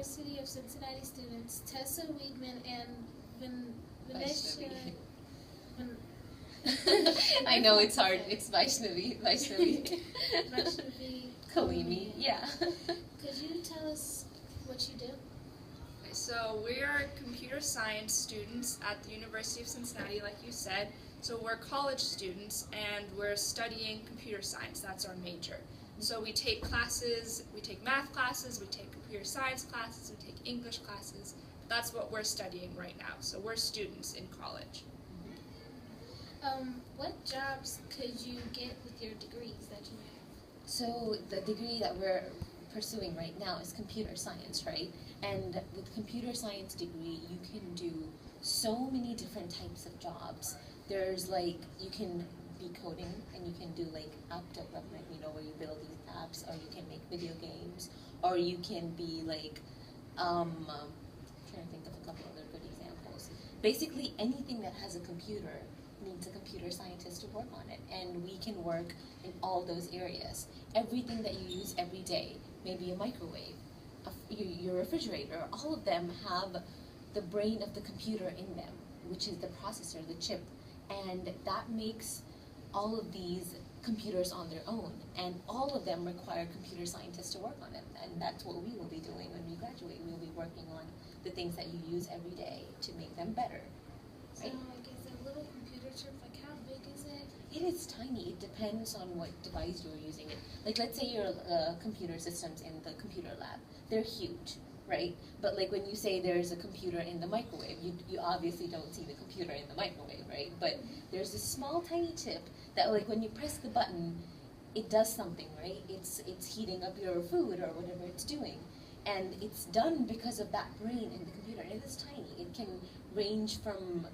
University of Cincinnati students Tessa Wiegman and Vanessa. I know it's hard. It's Vaishnavi. Vaishnavi Kalimi. Yeah. Could you tell us what you do? So we are computer science students at the University of Cincinnati, like you said. So we're college students and we're studying computer science. That's our major. So we take classes, we take math classes, we take computer science classes, we take English classes. That's what we're studying right now. So we're students in college. What jobs could you get with your degrees that you have? So the degree that we're pursuing right now is computer science, right? And with computer science degree, you can do so many different types of jobs. There's like, you can be coding and you can do like app development, you know, where you build these apps, or you can make video games, or you can be like, I'm trying to think of a couple other good examples. Basically anything that has a computer needs a computer scientist to work on it, and we can work in all those areas. Everything that you use every day, maybe a microwave, your refrigerator, all of them have the brain of the computer in them, which is the processor, the chip, and that makes all of these computers on their own, and all of them require computer scientists to work on them, and that's what we will be doing when we graduate. We'll be working on the things that you use every day to make them better. Right? So like, is a little computer chip, like how big is it? It is tiny. It depends on what device you're using it. Like, let's say your computer systems in the computer lab. They're huge, right? But like when you say there's a computer in the microwave, you obviously don't see the computer in the microwave, right? But there's this small tiny chip that like when you press the button, it does something, right? It's heating up your food or whatever it's doing. And it's done because of that brain in the computer. And it is tiny. It can range from,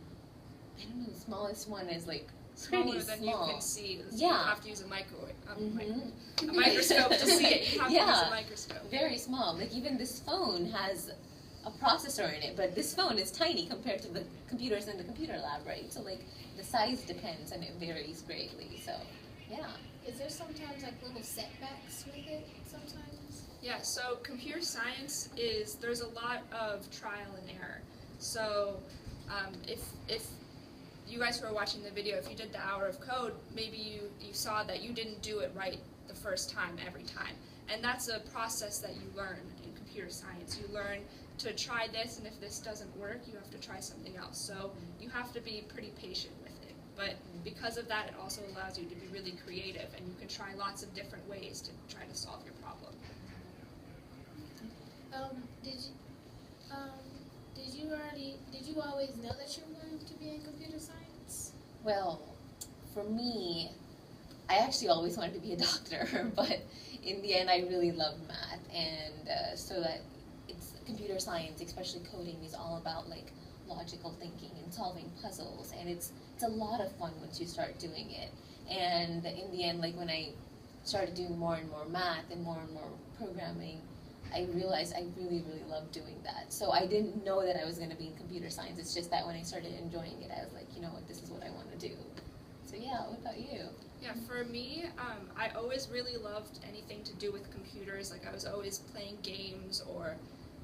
I don't know, the smallest one is like Smaller pretty than small. you can see. So Yeah. You have to use a microwave, a microscope to see it. You have to use a microscope. Very small. Like even this phone has a processor in it, but this phone is tiny compared to the computers in the computer lab, right? So like the size depends and it varies greatly. So yeah. Is there sometimes like little setbacks with it sometimes? Yeah, so computer science is, there's a lot of trial and error. So if you guys who are watching the video, if you did the hour of code, maybe you saw that you didn't do it right the first time, every time. And that's a process that you learn in computer science. You learn to try this, and if this doesn't work, you have to try something else. So you have to be pretty patient with it. But because of that, it also allows you to be really creative, and you can try lots of different ways to try to solve your problem. Did you always know that you wanted to be in computer science? Well, for me, I actually always wanted to be a doctor, but in the end I really love math, and so that it's computer science, especially coding, is all about like logical thinking and solving puzzles, and it's a lot of fun once you start doing it. And in the end, like when I started doing more and more math and more programming, I realized I really, really loved doing that. So I didn't know that I was going to be in computer science. It's just that when I started enjoying it, I was like, you know what, this is what I want to do. So yeah, what about you? Yeah, for me, I always really loved anything to do with computers. Like I was always playing games, or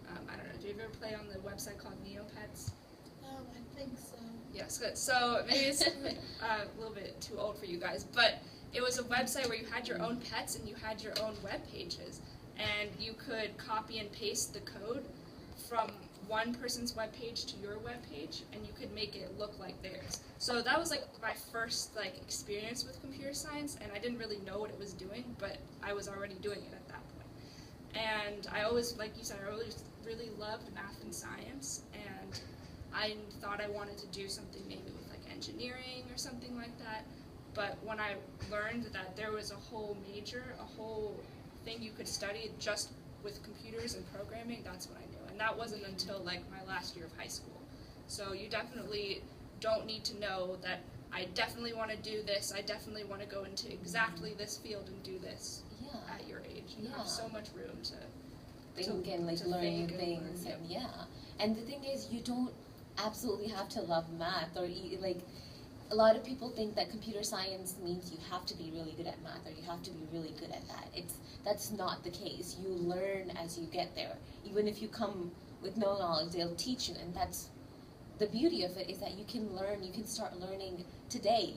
I don't know, do you ever play on the website called Neopets? I think so. Yes, good. So maybe it's a little bit too old for you guys, but it was a website where you had your own pets and you had your own web pages. And you could copy and paste the code from one person's web page to your web page, and you could make it look like theirs. So that was like my first like experience with computer science, and I didn't really know what it was doing, but I was already doing it at that point. And I always, like you said, I always really loved math and science, and I thought I wanted to do something maybe with like engineering or something like that. But when I learned that there was a whole major, a whole thing you could study just with computers and programming, that's what I knew. And that wasn't until like my last year of high school. So you definitely don't need to know that I definitely want to do this, I definitely want to go into exactly this field and do this at your age. You have so much room to think and like learn new things. And and the thing is, you don't absolutely have to love math, or like a lot of people think that computer science means you have to be really good at math or you have to be really good at that. That's not the case. You learn as you get there. Even if you come with no knowledge, they'll teach you, and that's the beauty of it, is that you can learn. You can start learning today,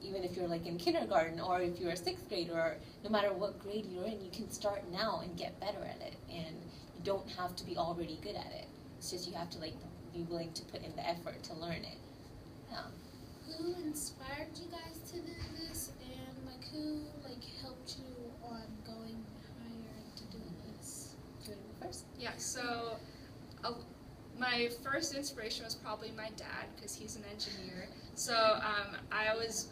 even if you're like in kindergarten or if you're a sixth grader, or no matter what grade you're in, you can start now and get better at it. And you don't have to be already good at it. It's just you have to like be willing to put in the effort to learn it. Yeah. Who inspired you guys to do this, and like who like helped you on going higher to do this? Do you want to go first? Yeah, so my first inspiration was probably my dad, because he's an engineer. So I always,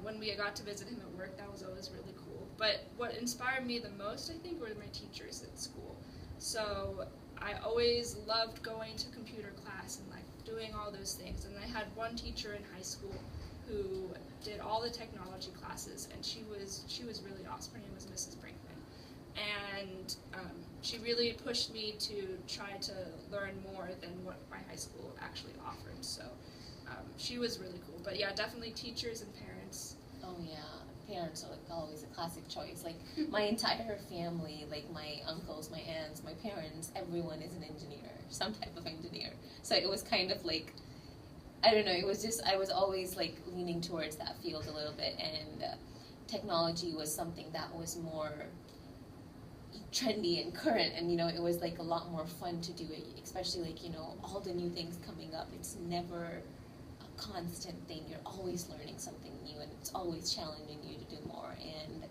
when we got to visit him at work, that was always really cool. But what inspired me the most, I think, were my teachers at school. So I always loved going to computer class and like doing all those things. And I had one teacher in high school who did all the technology classes, and she was really awesome. Her name was Mrs. Brinkman. And she really pushed me to try to learn more than what my high school actually offered. So she was really cool. But yeah, definitely teachers and parents. Oh yeah, parents are like always a classic choice. Like my entire family, like my uncles, my aunts, my parents, everyone is an engineer, some type of engineer. So it was kind of like, I don't know, it was just, I was always like leaning towards that field a little bit, and technology was something that was more trendy and current, and you know, it was like a lot more fun to do it, especially like, you know, all the new things coming up. It's never a constant thing. You're always learning something new, and it's always challenging you to do more, and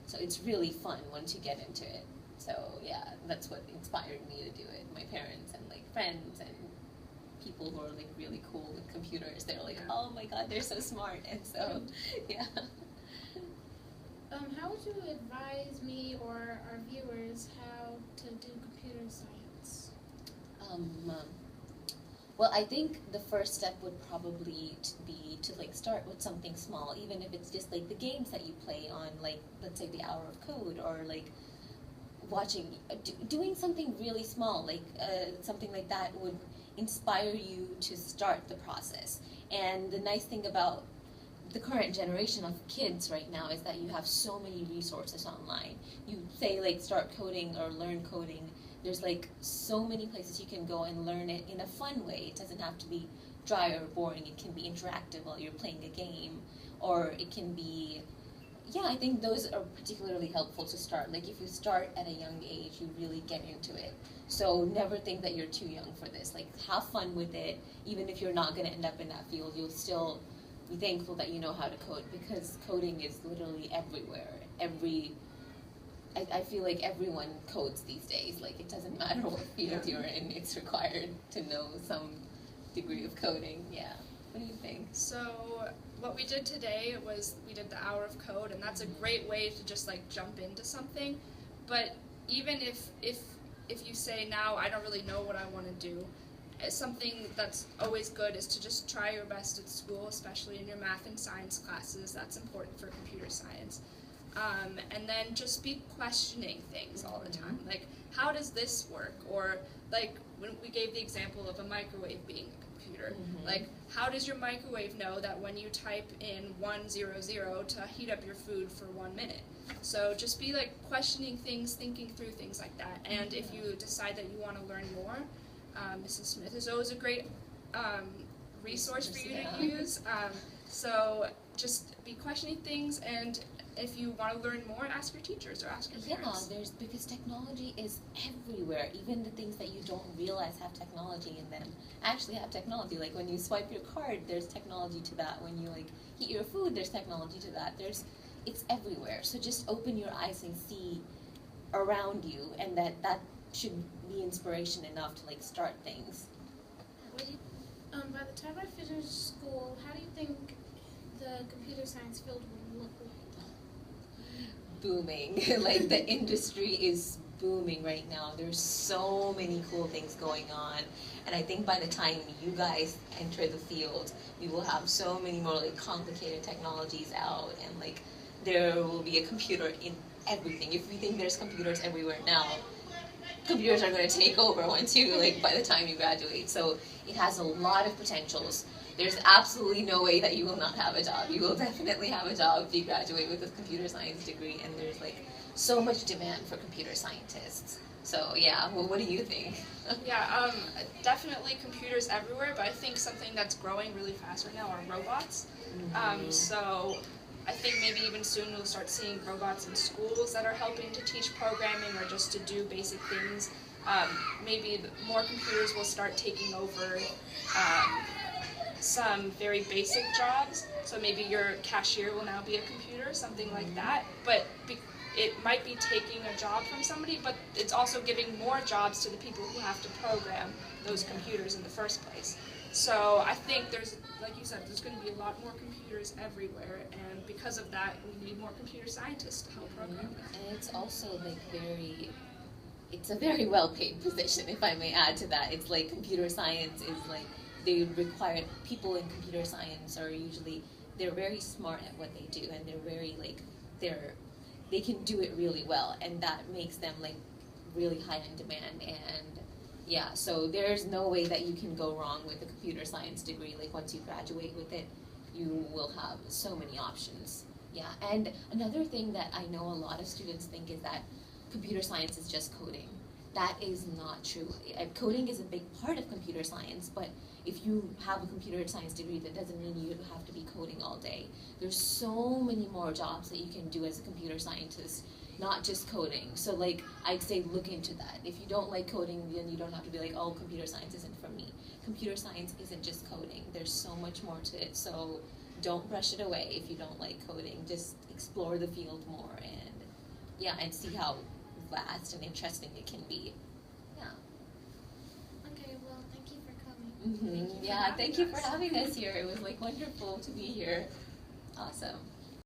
so it's really fun once you get into it. So yeah, that's what inspired me to do it. My parents and like friends and people who are like really cool with computers, they're like, oh my god, they're so smart. And so yeah. How would you advise me or our viewers how to do computer science? Well, I think the first step would probably be to like start with something small, even if it's just like the games that you play on, like let's say the Hour of Code, or like doing something really small, like something like that would inspire you to start the process. And the nice thing about the current generation of kids right now is that you have so many resources online. You say like start coding or learn coding, there's like so many places you can go and learn it in a fun way. It doesn't have to be dry or boring. It can be interactive while you're playing a game, or it can be, yeah, I think those are particularly helpful to start. Like if you start at a young age, you really get into it. So never think that you're too young for this. Like have fun with it. Even if you're not going to end up in that field, you'll still be thankful that you know how to code, because coding is literally everywhere. I feel like everyone codes these days. Like it doesn't matter what field you're in, it's required to know some degree of coding. Yeah. What do you think? So what we did today was we did the Hour of Code, and that's a great way to just like jump into something. But even if you say now I don't really know what I want to do, something that's always good is to just try your best at school, especially in your math and science classes. That's important for computer science. And then just be questioning things all the time. Like, how does this work? Or like when we gave the example of a microwave being a computer. Like, how does your microwave know that when you type in 100 to heat up your food for 1 minute? So just be like questioning things, thinking through things like that. And if you decide that you want to learn more, Mrs. Smith is always a great resource for you to use. So just be questioning things, and if you want to learn more, ask your teachers or ask your parents. Yeah, because technology is everywhere. Even the things that you don't realize have technology in them actually have technology. Like when you swipe your card, there's technology to that. When you like heat your food, there's technology to that. It's everywhere. So just open your eyes and see around you, and that should be inspiration enough to like start things. By the time I finish school, how do you think the computer science field will look like? Booming. Like the industry is booming right now. There's so many cool things going on, and I think by the time you guys enter the field, we will have so many more like complicated technologies out, and like there will be a computer in everything. If we think there's computers everywhere now, computers are going to take over once you, like, by the time you graduate. So it has a lot of potentials. there's absolutely no way that you will not have a job. You will definitely have a job if you graduate with a computer science degree, and there's like so much demand for computer scientists. So yeah, well, what do you think? Yeah, definitely computers everywhere, but I think something that's growing really fast right now are robots. So I think maybe even soon we'll start seeing robots in schools that are helping to teach programming or just to do basic things. Maybe more computers will start taking over some very basic jobs. So maybe your cashier will now be a computer, something like that. But it might be taking a job from somebody, but it's also giving more jobs to the people who have to program those computers in the first place. So I think there's, like you said, there's going to be a lot more computers everywhere, and because of that, we need more computer scientists to help program them. And it's also like it's a very well-paid position, if I may add to that. It's like computer science is like, they require, people in computer science are usually, they're very smart at what they do, and they're very like, they can do it really well, and that makes them like really high in demand. And yeah, so there's no way that you can go wrong with a computer science degree. Like once you graduate with it, you will have so many options. Yeah, and another thing that I know a lot of students think is that computer science is just coding. That is not true. Coding is a big part of computer science, but if you have a computer science degree, that doesn't mean you have to be coding all day. There's so many more jobs that you can do as a computer scientist, not just coding. So like, I'd say look into that. If you don't like coding, then you don't have to be like, oh, computer science isn't for me. Computer science isn't just coding. There's so much more to it. So don't brush it away if you don't like coding. Just explore the field more, and yeah, and see how vast and interesting it can be. Yeah. Okay, well, thank you for coming. Thank you for having us here. It was like wonderful to be here. Awesome.